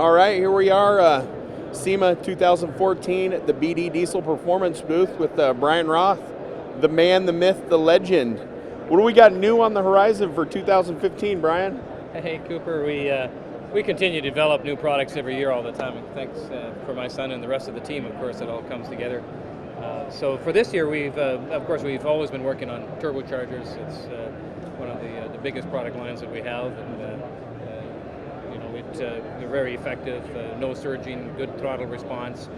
All right, here we are, SEMA 2014 at the BD Diesel Performance booth with Bryan Roth, the man, the myth, the legend. What do we got new on the horizon for 2015, Bryan? Hey, Cooper, we continue to develop new products every year all the time. And thanks for my son and the rest of the team, of course, it all comes together. So for this year, we've always been working on turbochargers. It's one of the biggest product lines that we have, and they're very effective, no surging, good throttle response.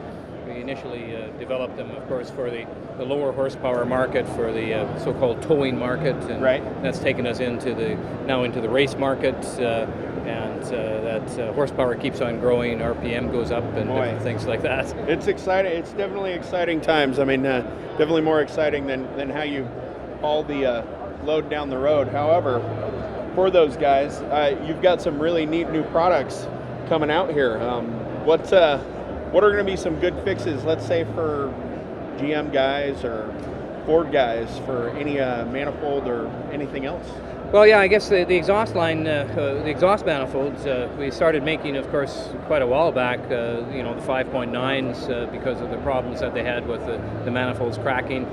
We initially developed them, of course, for the lower horsepower market, for the so-called towing market, and that's taken us into the race market, and that horsepower keeps on growing, RPM goes up, and different things like that. It's exciting. It's definitely exciting times. I mean, definitely more exciting than how you haul the load down the road. However, for those guys, you've got some really neat new products coming out here. What are going to be some good fixes, let's say for GM guys or Ford guys, for any manifold or anything else? Well, yeah, I guess the exhaust line, the exhaust manifolds, we started making, of course, quite a while back, the 5.9s because of the problems that they had with the manifolds cracking.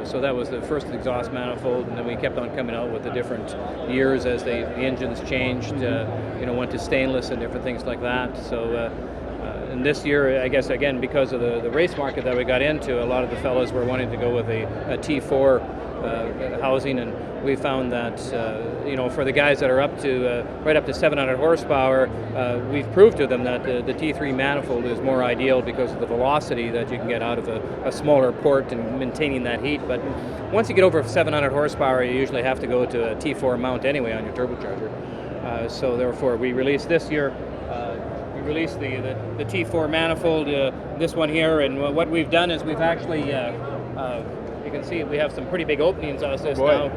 So that was the first exhaust manifold, and then we kept on coming out with the different years as the engines changed, went to stainless and different things like that. So, and this year, I guess, again, because of the race market that we got into, a lot of the fellows were wanting to go with a T4 housing, and we found that, for the guys that are right up to 700 horsepower, we've proved to them that the T3 manifold is more ideal because of the velocity that you can get out of a smaller port and maintaining that heat. But once you get over 700 horsepower, you usually have to go to a T4 mount anyway on your turbocharger. So therefore, we released this year. We released the T4 manifold, this one here, and what we've done is we've actually, you can see we have some pretty big openings on this now.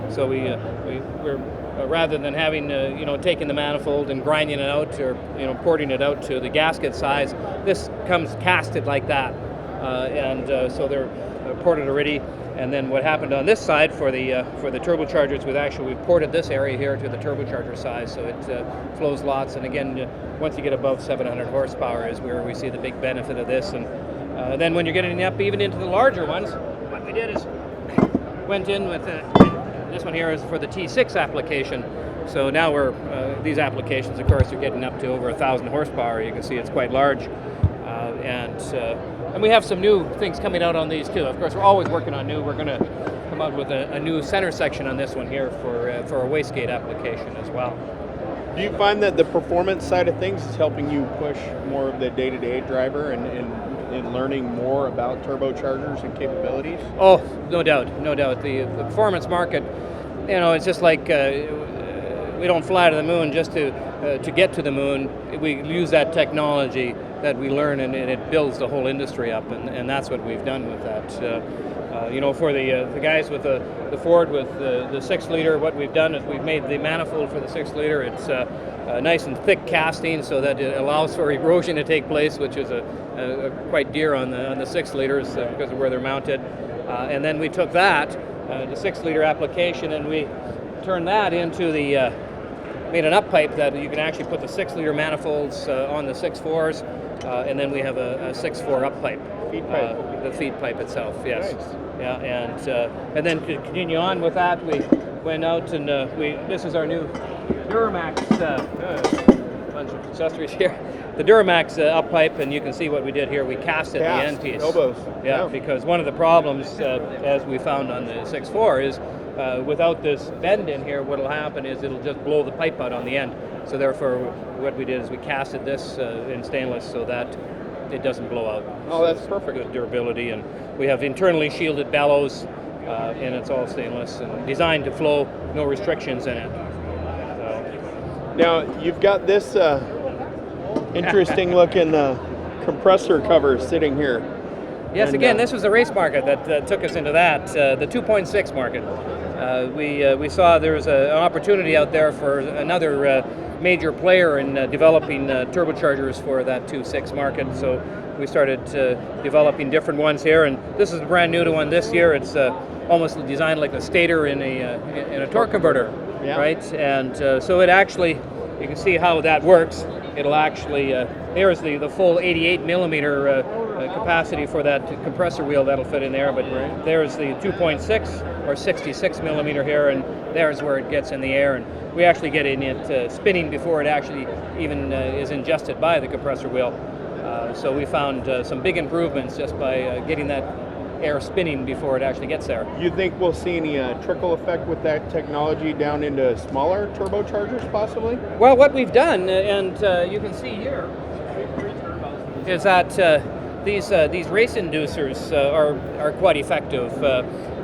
So we're rather than having taking the manifold and grinding it out or porting it out to the gasket size, this comes casted like that, so they're ported already. And then what happened on this side for the turbochargers, we've ported this area here to the turbocharger size, so it flows lots. And again, once you get above 700 horsepower is where we see the big benefit of this. And then when you're getting up even into the larger ones, what we did is went in with this one here is for the T6 application. So now these applications, of course, are getting up to over 1,000 horsepower. You can see it's quite large, and we have some new things coming out on these too. Of course, we're always working on new. We're going to come out with a new center section on this one here for a wastegate application as well. Do you find that the performance side of things is helping you push more of the day-to-day driver and learning more about turbochargers and capabilities? Oh, no doubt. The performance market, it's just like we don't fly to the moon just to get to the moon. We use that technology that we learn, and it builds the whole industry up, and that's what we've done with that. For the guys with the Ford with the 6-liter, what we've done is we've made the manifold for the 6-liter. It's nice and thick casting so that it allows for erosion to take place, which is quite dear on the 6-liters because of where they're mounted. And then we took that, the 6-liter application, and we turned that into made an up pipe that you can actually put the 6-liter manifolds on the 6.4s, and then we have a 6.4 up pipe. Feed pipe. The feed pipe itself, yes. Nice. Yeah, and then to continue on with that, we went out and this is our new Duramax, bunch of accessories here. The Duramax up pipe, and you can see what we did here. We casted the end piece. Elbows. Yeah, because one of the problems, as we found on the 6.4, is without this bend in here, what will happen is it'll just blow the pipe out on the end. So therefore, what we did is we casted this in stainless so that it doesn't blow out. Oh, that's perfect. Good durability, and we have internally shielded bellows, and it's all stainless and designed to flow, no restrictions in it. So. Now you've got this interesting looking compressor cover sitting here. Yes, and, again, this was the race market that took us into that, the 2.6 market. We saw there was an opportunity out there for another major player in developing turbochargers for that 2.6 market. So we started developing different ones here, and this is a brand new one this year. It's almost designed like a stator in a torque converter, right? And so it actually you can see how that works. It'll actually, there's the full 88 millimeter capacity for that compressor wheel that'll fit in there, but there's the 2.6 or 66 millimeter here, and there's where it gets in the air, and we actually get it spinning before it actually even is ingested by the compressor wheel. So we found some big improvements just by getting that air spinning before it actually gets there. You think we'll see any trickle effect with that technology down into smaller turbochargers possibly? Well, what we've done, and you can see here, is that these race inducers are quite effective.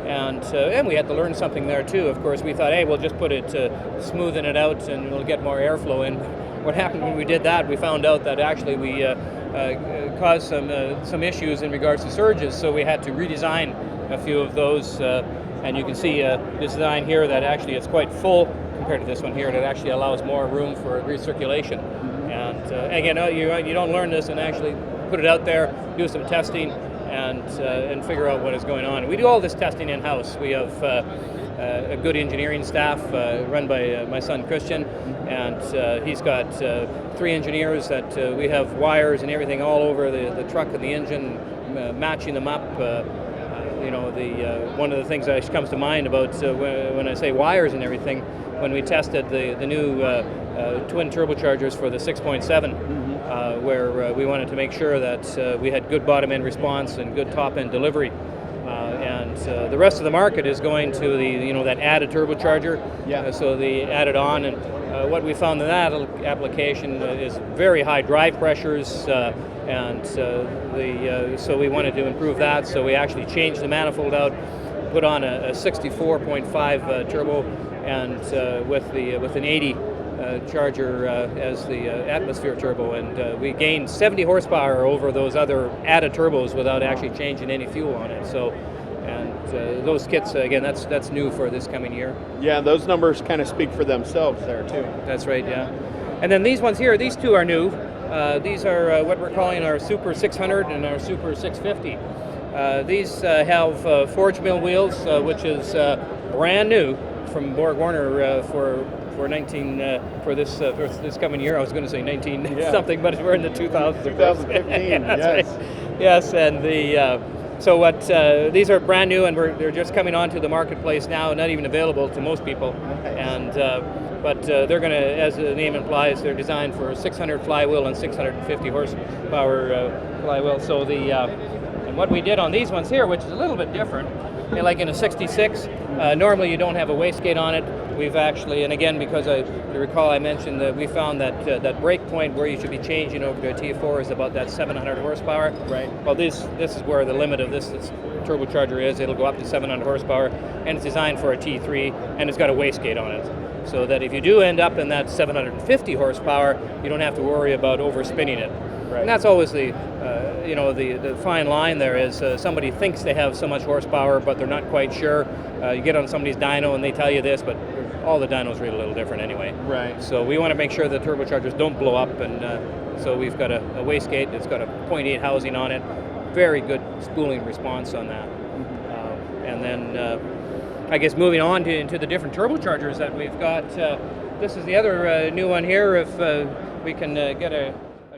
And we had to learn something there too. Of course, we thought, hey, we'll just put it smoothing it out and we'll get more airflow in. What happened when we did that, we found out that actually we caused some issues in regards to surges, so we had to redesign a few of those. And you can see this design here that actually is quite full compared to this one here. That actually allows more room for recirculation. And again, you don't learn this and actually put it out there, do some testing, and figure out what is going on. We do all this testing in-house. We have a good engineering staff run by my son Christian, and he's got 3 engineers that we have wires and everything all over the truck and the engine, matching them up. One of the things that comes to mind about when I say wires and everything, when we tested the new twin turbochargers for the 6.7, where we wanted to make sure that we had good bottom end response and good top end delivery. And the rest of the market is going to that added turbocharger. So they added on, and what we found in that application is very high drive pressures, so we wanted to improve that. So we actually changed the manifold out, put on a 64.5 turbo, and with an 80 charger as the atmosphere turbo, and we gained 70 horsepower over those other added turbos without actually changing any fuel on it. So, and those kits, again, that's new for this coming year. Yeah, those numbers kind of speak for themselves there too. That's right, yeah. And then these ones here, these two are new. These are what we're calling our Super 600 and our Super 650. These have forge mill wheels, which is brand new from Borg Warner for this coming year. I was going to say 19 something, but we're in the 2000s. 2015. Yes. Right. Yes, and these are brand new, and they're just coming onto the marketplace now, not even available to most people. Nice. And but they're going to, as the name implies, they're designed for 600 flywheel and 650 horsepower flywheel. So and what we did on these ones here, which is a little bit different, like in a 66, normally you don't have a wastegate on it. We've actually, and again, because you recall I mentioned that we found that break point where you should be changing over to a T4 is about that 700 horsepower. Right. Well, this is where the limit of this turbocharger is. It'll go up to 700 horsepower, and it's designed for a T3, and it's got a wastegate on it, so that if you do end up in that 750 horsepower, you don't have to worry about overspinning it. Right. And that's always the fine line there is somebody thinks they have so much horsepower, but they're not quite sure. You get on somebody's dyno and they tell you this, but all the dynos read a little different anyway. Right. So we want to make sure the turbochargers don't blow up, and so we've got a wastegate. It's got a 0.8 housing on it. Very good spooling response on that. And then I guess moving on into the different turbochargers that we've got. This is the other new one here. If we can get a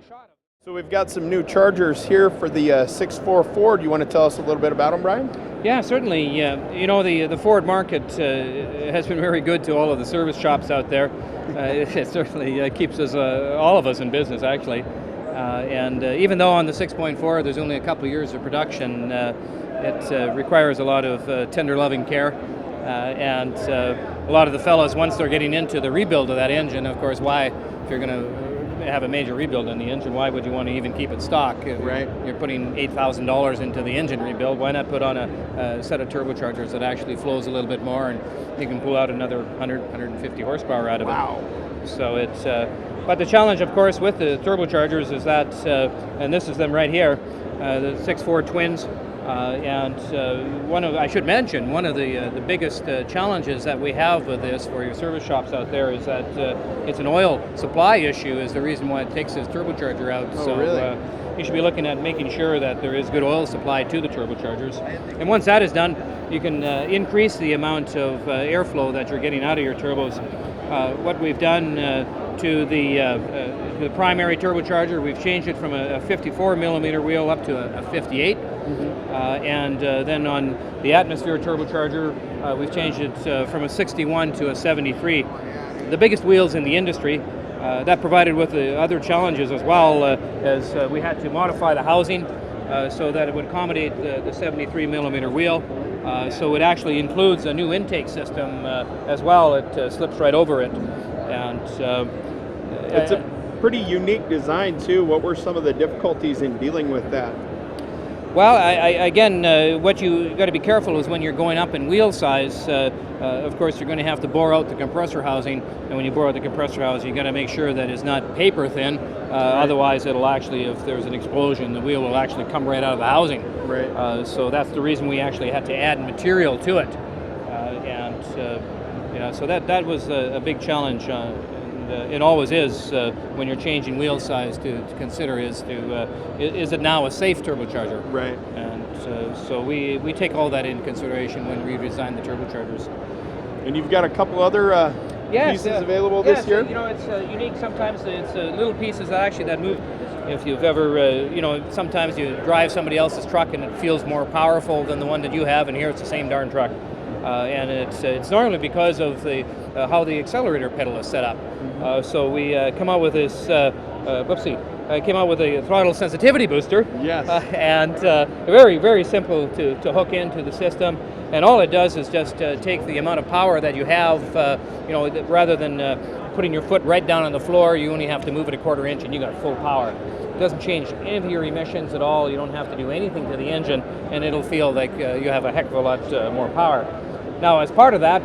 shot of. So we've got some new chargers here for the 6.4 Ford. You want to tell us a little bit about them, Brian? Yeah, certainly. The Ford market has been very good to all of the service shops out there. It certainly keeps us, all of us, in business, actually. And even though on the 6.4 there's only a couple of years of production, it requires a lot of tender loving care. And a lot of the fellows, once they're getting into the rebuild of that engine, of course, why, if you're going to have a major rebuild in the engine, why would you want to even keep it stock? Right. You're putting $8,000 into the engine rebuild. Why not put on a set of turbochargers that actually flows a little bit more, and you can pull out another 150 horsepower out of it. Wow. So it's, but the challenge, of course, with the turbochargers is that, and this is them right here, the 6.4 twins. And I should mention, one of the biggest challenges that we have with this for your service shops out there is that it's an oil supply issue is the reason why it takes this turbocharger out. Oh, so really? You should be looking at making sure that there is good oil supply to the turbochargers. And once that is done, you can increase the amount of airflow that you're getting out of your turbos. What we've done to the primary turbocharger. We've changed it from a 54 millimeter wheel up to a 58. And then on the atmosphere turbocharger, we've changed it from a 61 to a 73. The biggest wheels in the industry. That provided with the other challenges as well, as we had to modify the housing so that it would accommodate the 73 millimeter wheel. So it actually includes a new intake system as well. It slips right over it. And it's a pretty unique design too. What were some of the difficulties in dealing with that? Well, again, what you got to be careful is when you're going up in wheel size. Of course, you're going to have to bore out the compressor housing, and when you bore out the compressor housing, you got to make sure that it's not paper thin. Otherwise, it'll actually, if there's an explosion, the wheel will actually come right out of the housing. Right. So that's the reason we actually had to add material to it, so that was a big challenge. It always is when you're changing wheel size to consider is it now a safe turbocharger? Right. And so we take all that into consideration when we design the turbochargers. And you've got a couple other pieces available this year? It's unique. Sometimes it's little pieces that move. If you've ever, sometimes you drive somebody else's truck and it feels more powerful than the one that you have, and here it's the same darn truck. And it's normally because of the how the accelerator pedal is set up. So we come out with this. Came out with a throttle sensitivity booster. Yes. And very, very simple to hook into the system. And all it does is just take the amount of power that you have. Rather than putting your foot right down on the floor, you only have to move it a quarter inch, and you got full power. It doesn't change any of your emissions at all. You don't have to do anything to the engine, and it'll feel like you have a heck of a lot more power. Now, as part of that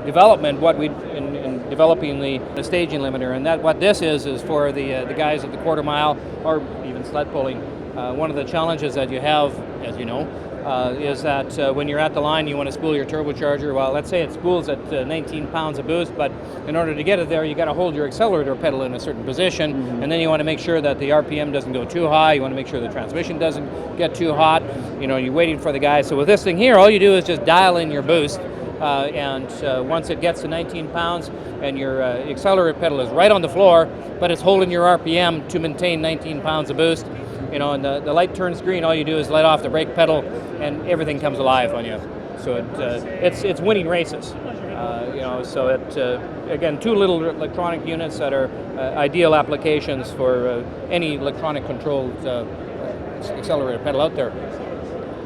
development, what we in developing the staging limiter, and what this is for the guys at the quarter mile or even sled pulling. One of the challenges that you have, as you know, is that when you're at the line, you want to spool your turbocharger. Well, let's say it spools at 19 pounds of boost, but in order to get it there, you got to hold your accelerator pedal in a certain position, and then you want to make sure that the RPM doesn't go too high. You want to make sure the transmission doesn't get too hot. You're waiting for the guy. So with this thing here, all you do is just dial in your boost, and once it gets to 19 pounds, and your accelerator pedal is right on the floor, but it's holding your RPM to maintain 19 pounds of boost. And the light turns green, all you do is let off the brake pedal, and everything comes alive on you. So it's winning races. So again, two little electronic units that are ideal applications for any electronic controlled accelerator pedal out there.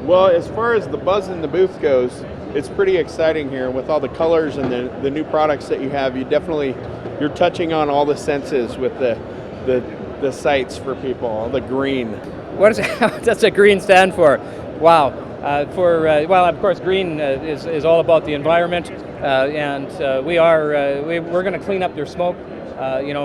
Well, as far as the buzz in the booth goes, it's pretty exciting here with all the colors and the new products that you have. You're touching on all the senses with the sights for people, all the green. What does a green stand for? Wow. Of course, green is all about the environment, and we're going to clean up their smoke.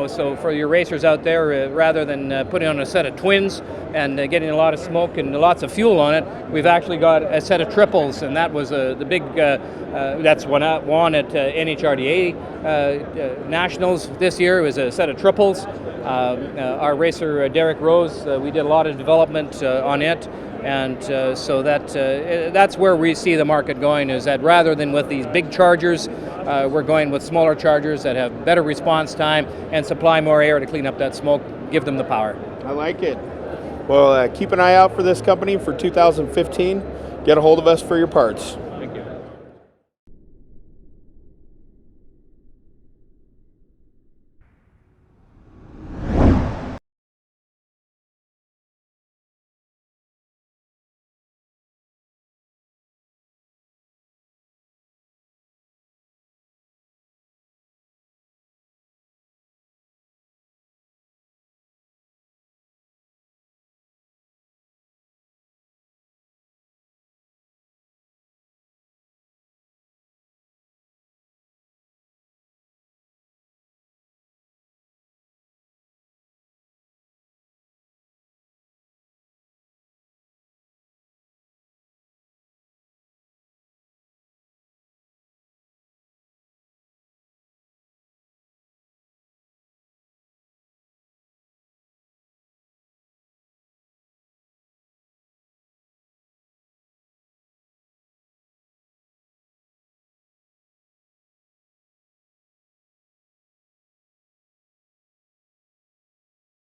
So for your racers out there, rather than putting on a set of twins and getting a lot of smoke and lots of fuel on it, we've actually got a set of triples, and that was the big. That's won at NHRDA Nationals this year. It was a set of triples. Our racer Derek Rose, we did a lot of development on it. And so that's where we see the market going, is that rather than with these big chargers, we're going with smaller chargers that have better response time and supply more air to clean up that smoke, give them the power. I like it. Well, keep an eye out for this company for 2015. Get a hold of us for your parts.